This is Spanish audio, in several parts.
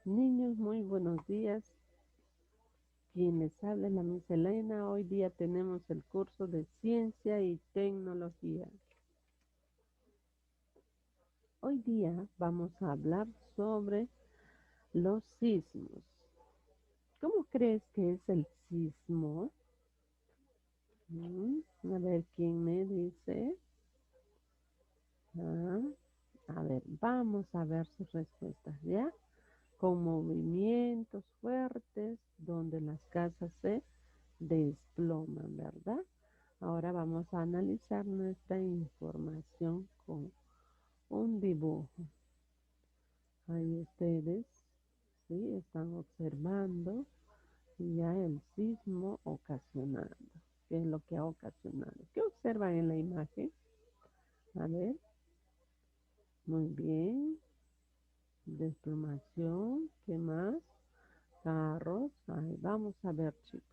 Niños, muy buenos días. Quien les habla es la Miss Elena. Hoy día tenemos el curso de Ciencia y Tecnología. Hoy día vamos a hablar sobre los sismos. ¿Cómo crees que es el sismo? A ver, ¿quién me dice? Ah, a ver, vamos a ver sus respuestas, ¿ya? Con movimientos fuertes donde las casas se desploman, ¿verdad? Ahora vamos a analizar nuestra información con un dibujo. Ahí ustedes, ¿sí? Están observando ya el sismo ocasionado. ¿Qué es lo que ha ocasionado? ¿Qué observan en la imagen? A ver, muy bien. Desplomación, ¿qué más? Carros, ahí vamos a ver, chicos.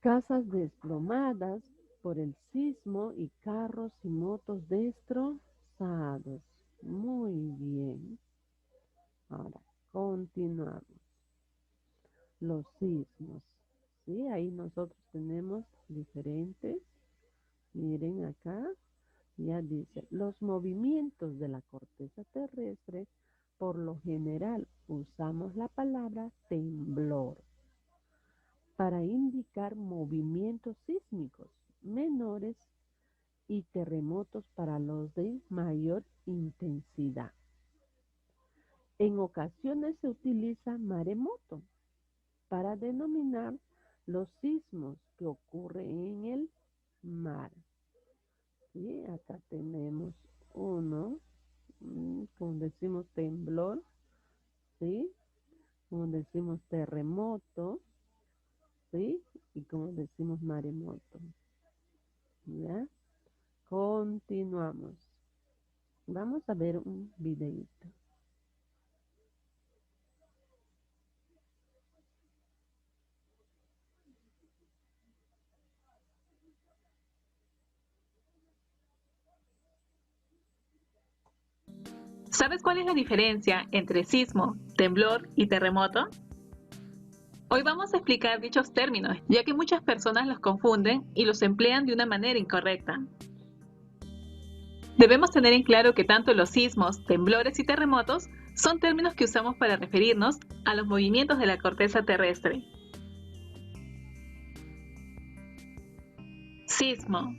Casas desplomadas por el sismo y carros y motos destrozados. Muy bien. Ahora, continuamos. Los sismos. ¿Sí? Ahí nosotros tenemos diferentes. Miren acá. Ya dice, los movimientos de la corteza terrestre, por lo general usamos la palabra temblor para indicar movimientos sísmicos menores y terremotos para los de mayor intensidad. En ocasiones se utiliza maremoto para denominar los sismos que ocurren en el mar. ¿Sí? Acá tenemos uno, como decimos temblor, ¿sí? Como decimos terremoto, ¿sí? Y como decimos maremoto, ¿ya? Continuamos. Vamos a ver un videito. ¿Sabes cuál es la diferencia entre sismo, temblor y terremoto? Hoy vamos a explicar dichos términos, ya que muchas personas los confunden y los emplean de una manera incorrecta. Debemos tener en claro que tanto los sismos, temblores y terremotos son términos que usamos para referirnos a los movimientos de la corteza terrestre. Sismo.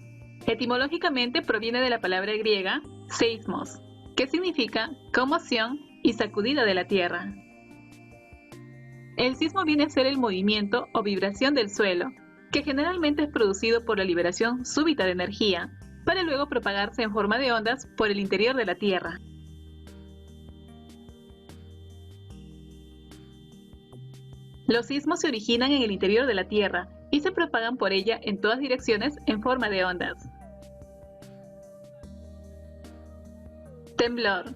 Etimológicamente proviene de la palabra griega seismos, que significa conmoción y sacudida de la tierra. El sismo viene a ser el movimiento o vibración del suelo, que generalmente es producido por la liberación súbita de energía, para luego propagarse en forma de ondas por el interior de la Tierra. Los sismos se originan en el interior de la Tierra y se propagan por ella en todas direcciones en forma de ondas. Temblor.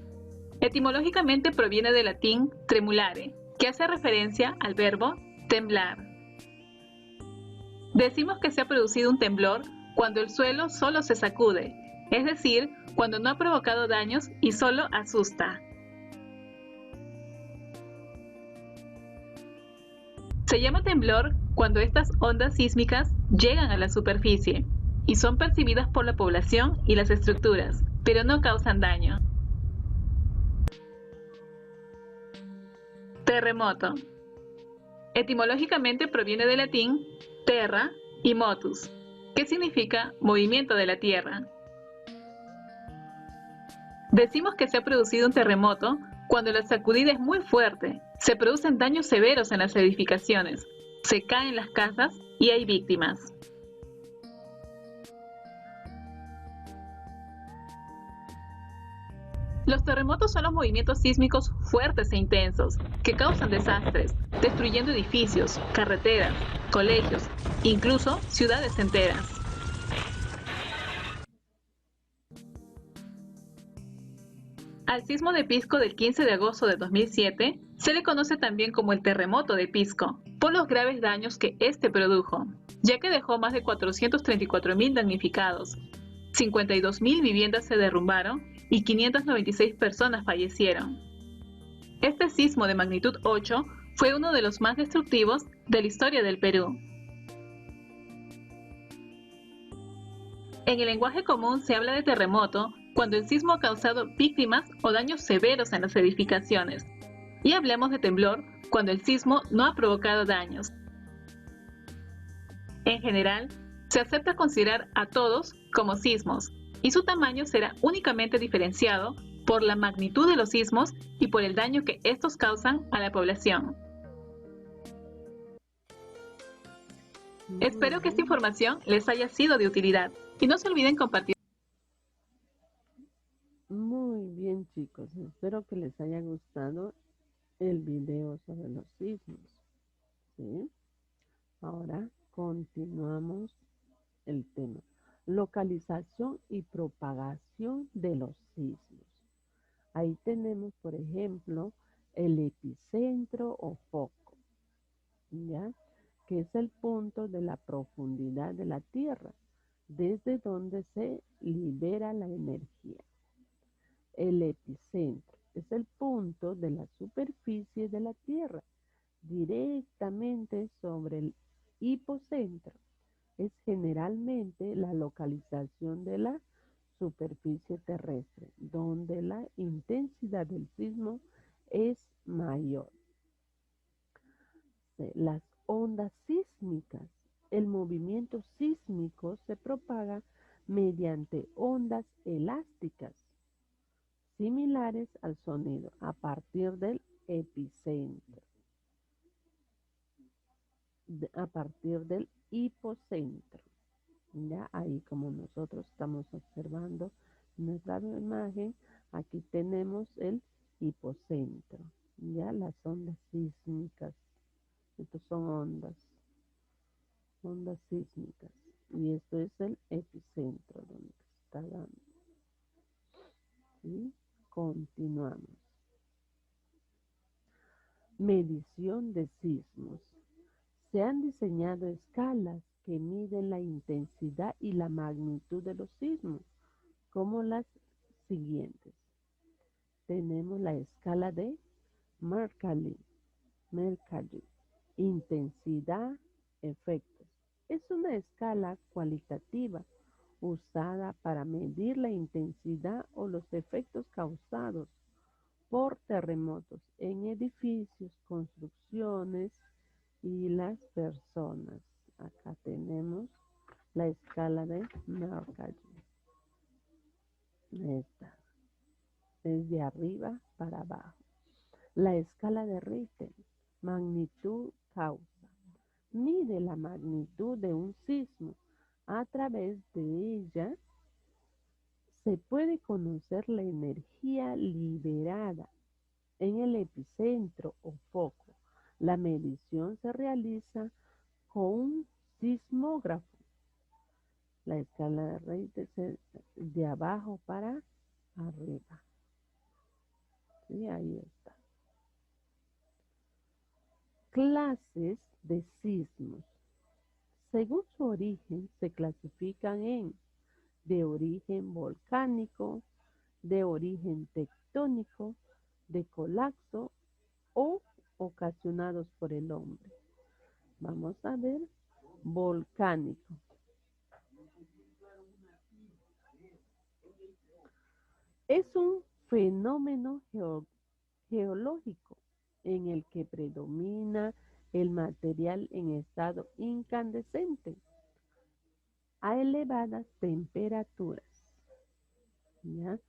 Etimológicamente proviene del latín tremulare, que hace referencia al verbo temblar. Decimos que se ha producido un temblor cuando el suelo solo se sacude, es decir, cuando no ha provocado daños y solo asusta. Se llama temblor cuando estas ondas sísmicas llegan a la superficie y son percibidas por la población y las estructuras, pero no causan daño. Terremoto. Etimológicamente proviene del latín terra y motus, que significa movimiento de la tierra. Decimos que se ha producido un terremoto cuando la sacudida es muy fuerte, se producen daños severos en las edificaciones, se caen las casas y hay víctimas. Los terremotos son los movimientos sísmicos fuertes e intensos que causan desastres, destruyendo edificios, carreteras, colegios, incluso ciudades enteras. Al sismo de Pisco del 15 de agosto de 2007 se le conoce también como el terremoto de Pisco, por los graves daños que este produjo, ya que dejó más de 434.000 damnificados, 52.000 viviendas se derrumbaron y 596 personas fallecieron. Este sismo de magnitud 8 fue uno de los más destructivos de la historia del Perú. En el lenguaje común se habla de terremoto cuando el sismo ha causado víctimas o daños severos en las edificaciones. Y hablemos de temblor cuando el sismo no ha provocado daños. En general, se acepta considerar a todos como sismos, y su tamaño será únicamente diferenciado por la magnitud de los sismos y por el daño que estos causan a la población. Muy Espero que esta bien, información les haya sido de utilidad y no se olviden compartir. muy bien chicos. Espero que les haya gustado el video sobre los sismos. ¿Sí? Ahora continuamos el tema. Localización y propagación de los sismos. Ahí tenemos, por ejemplo, el epicentro o foco, ¿ya? Que es el punto de la profundidad de la Tierra, desde donde se libera la energía. El epicentro es el punto de la superficie de la Tierra, directamente sobre el hipocentro. Es generalmente la localización de la superficie terrestre, donde la intensidad del sismo es mayor. Las ondas sísmicas. El movimiento sísmico se propaga mediante ondas elásticas, similares al sonido, a partir del epicentro, a partir del hipocentro. Ya ahí como nosotros estamos observando nuestra imagen, aquí tenemos el hipocentro, ya las ondas sísmicas. Estas son ondas sísmicas. Y esto es el epicentro donde se está dando. ¿Sí? Continuamos. Medición de sismos. Se han diseñado escalas que miden la intensidad y la magnitud de los sismos, como las siguientes. Tenemos la escala de Mercalli, intensidad, efectos. Es una escala cualitativa usada para medir la intensidad o los efectos causados por terremotos en edificios, construcciones y las personas. Acá tenemos la escala de Mercalli. Esta es de arriba para abajo. La escala de Richter, magnitud causa. Mide la magnitud de un sismo. A través de ella se puede conocer la energía liberada en el epicentro o foco. La medición se realiza con un sismógrafo. La escala de Richter es de abajo para arriba. Sí, ahí está. Clases de sismos. Según su origen, se clasifican en de origen volcánico, de origen tectónico, de colapso o ocasionados por el hombre. Vamos a ver, volcánico. Es un fenómeno geológico en el que predomina el material en estado incandescente a elevadas temperaturas. ¿Ya?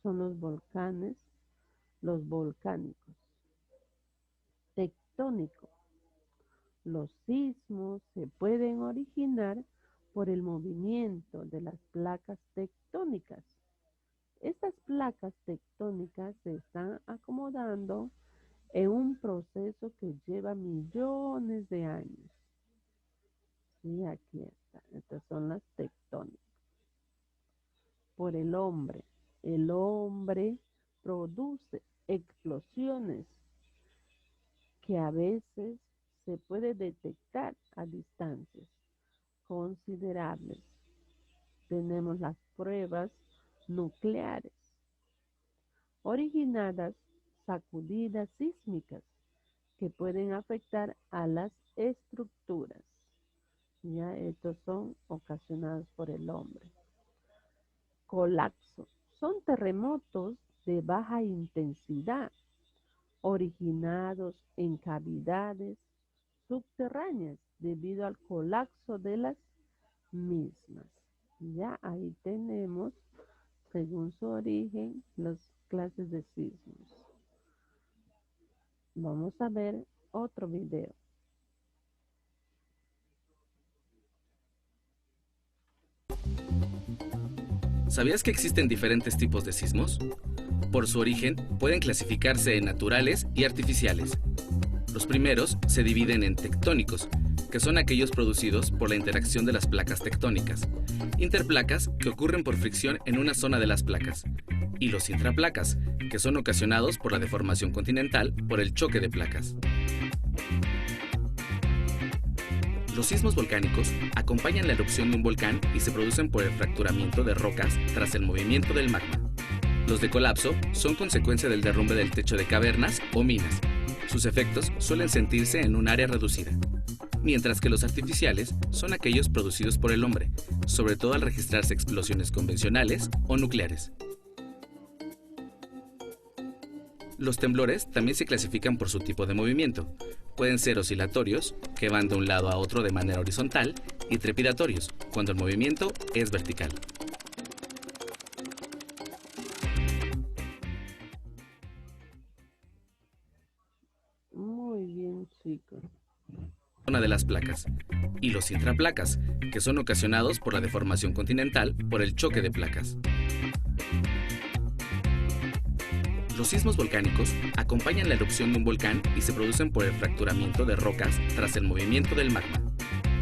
Son los volcanes, los volcánicos. Tectónico. Los sismos se pueden originar por el movimiento de las placas tectónicas. Estas placas tectónicas se están acomodando en un proceso que lleva millones de años. Sí, aquí está. Estas son las tectónicas. Por el hombre. El hombre produce explosiones que a veces se puede detectar a distancias considerables. Tenemos las pruebas nucleares originadas sacudidas sísmicas que pueden afectar a las estructuras. Ya estos son ocasionados por el hombre. Colapso. Son terremotos de baja intensidad originados en cavidades subterráneas debido al colapso de las mismas. Ya ahí tenemos, según su origen, las clases de sismos. Vamos a ver otro video. ¿Sabías que existen diferentes tipos de sismos? Por su origen, pueden clasificarse en naturales y artificiales. Los primeros se dividen en tectónicos, que son aquellos producidos por la interacción de las placas tectónicas, interplacas, que ocurren por fricción en una zona de las placas, y los intraplacas, que son ocasionados por la deformación continental por el choque de placas. Los sismos volcánicos acompañan la erupción de un volcán y se producen por el fracturamiento de rocas tras el movimiento del magma. Los de colapso son consecuencia del derrumbe del techo de cavernas o minas. Sus efectos suelen sentirse en un área reducida, mientras que los artificiales son aquellos producidos por el hombre, sobre todo al registrarse explosiones convencionales o nucleares. Los temblores también se clasifican por su tipo de movimiento. Pueden ser oscilatorios, que van de un lado a otro de manera horizontal, y trepidatorios, cuando el movimiento es vertical. Muy bien, chicos. Zona de las placas, y los intraplacas, que son ocasionados por la deformación continental por el choque de placas. Los sismos volcánicos acompañan la erupción de un volcán y se producen por el fracturamiento de rocas tras el movimiento del magma.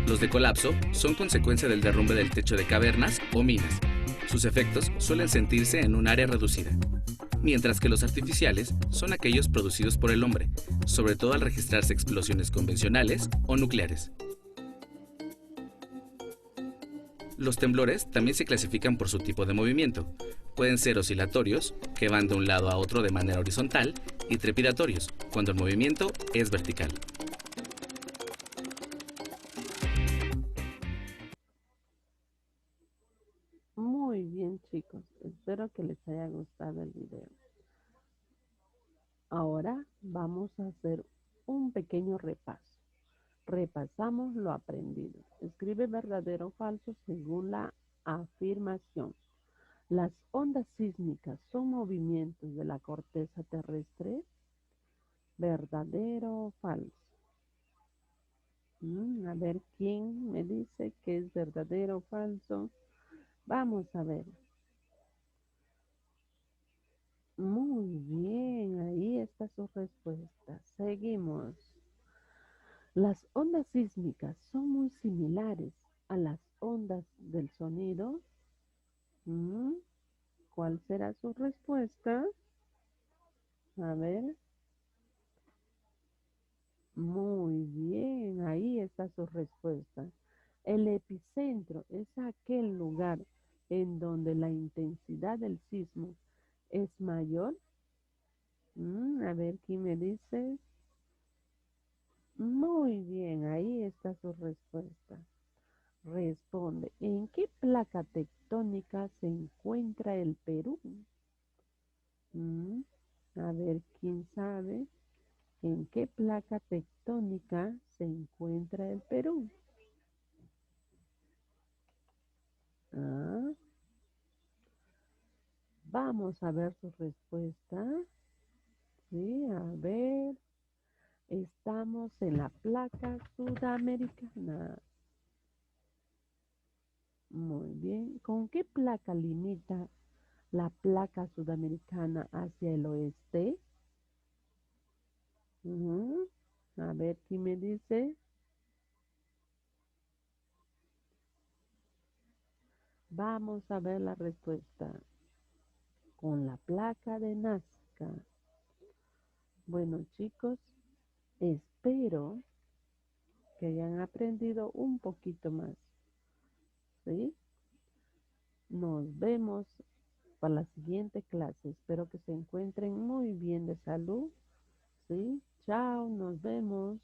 Los de colapso son consecuencia del derrumbe del techo de cavernas o minas. Sus efectos suelen sentirse en un área reducida, mientras que los artificiales son aquellos producidos por el hombre, sobre todo al registrarse explosiones convencionales o nucleares. Los temblores también se clasifican por su tipo de movimiento. Pueden ser oscilatorios, que van de un lado a otro de manera horizontal, y trepidatorios, cuando el movimiento es vertical. Muy bien, chicos. Espero que les haya gustado el video. Ahora vamos a hacer un pequeño repaso. Repasamos lo aprendido. Escribe verdadero o falso según la afirmación. Las ondas sísmicas son movimientos de la corteza terrestre. ¿Verdadero o falso? A ver quién me dice que es verdadero o falso. Vamos a ver. Muy bien, ahí está su respuesta. Seguimos. Las ondas sísmicas son muy similares a las ondas del sonido. Mm, ¿Cuál será su respuesta? A ver. Muy bien, ahí está su respuesta. El epicentro es aquel lugar en donde la intensidad del sismo es mayor. A ver quién me dice. Muy bien, ahí está su respuesta. Responde, ¿en qué placa tectónica se encuentra el Perú? A ver quién sabe. ¿En qué placa tectónica se encuentra el Perú? Ah, vamos a ver su respuesta. Sí, a ver. Estamos en la placa sudamericana. Muy bien. ¿Con qué placa limita la placa sudamericana hacia el oeste? A ver, ¿quién me dice? Vamos a ver la respuesta. Con la placa de Nazca. Bueno, chicos, espero que hayan aprendido un poquito más. ¿Sí? Nos vemos para la siguiente clase. Espero que se encuentren muy bien de salud. ¿Sí? Chao, nos vemos.